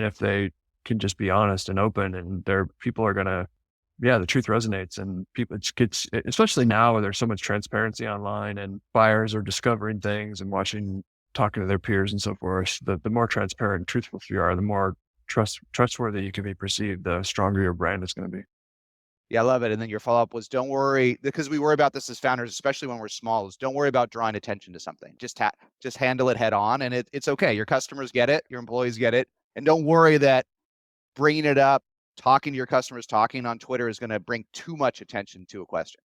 And if they can just be honest and open, and people are going to, yeah, the truth resonates, and people, it gets, especially now where there's so much transparency online and buyers are discovering things and talking to their peers and so forth. The more transparent and truthful you are, the more trustworthy you can be perceived, the stronger your brand is going to be. Yeah, I love it. And then your follow-up was, don't worry, because we worry about this as founders, especially when we're small, is don't worry about drawing attention to something. Just handle it head on, and it's okay. Your customers get it, your employees get it, and don't worry that bringing it up, talking to your customers, talking on Twitter is going to bring too much attention to a question.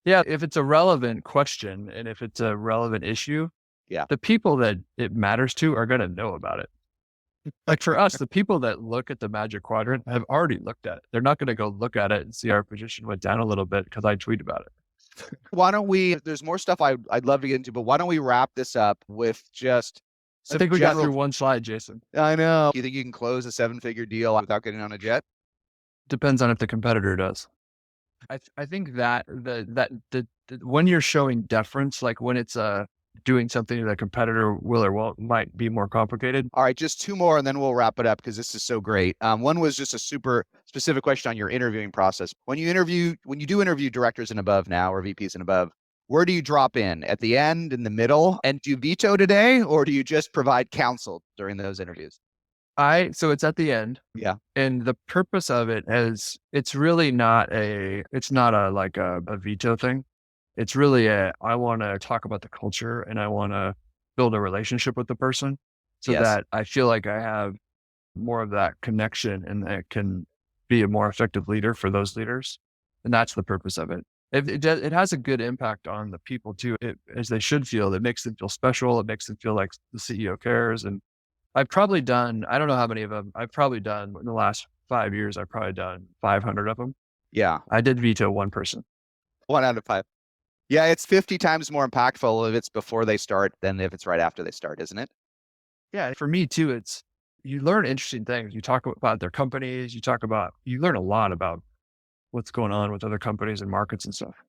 Yeah, if it's a relevant question and if it's a relevant issue, Yeah. the people that it matters to are going to know about it. Like for us, the people that look at the Magic Quadrant have already looked at it. They're not going to go look at it and see our position went down a little bit because I tweet about it. Why don't we, there's more stuff I'd love to get into, but why don't we wrap this up with just I some think we got through general, one slide, Jason. I know. You think you can close a 7-figure deal without getting on a jet? Depends on if the competitor does. I think that when you're showing deference, like when it's doing something that a competitor will or won't, might be more complicated. All right, just two more and then we'll wrap it up because this is so great. One was just a super specific question on your interviewing process. When you do interview directors and above now, or VPs and above, where do you drop in? At the end, in the middle? And do you veto today, or do you just provide counsel during those interviews? So it's at the end. Yeah. And the purpose of it is, it's really not like a veto thing. It's really I want to talk about the culture and I want to build a relationship with the person so Yes. that I feel like I have more of that connection and that can be a more effective leader for those leaders. And that's the purpose of it. It has a good impact on the people too, as they should feel. It makes them feel special. It makes them feel like the CEO cares. And I've probably done, I don't know how many of them, I've probably done in the last 5 years, I've probably done 500 of them. Yeah. I did veto one person. 1 out of 5. Yeah, it's 50 times more impactful if it's before they start than if it's right after they start, isn't it? Yeah. For me too, you learn interesting things. You talk about their companies, you learn a lot about what's going on with other companies and markets and stuff.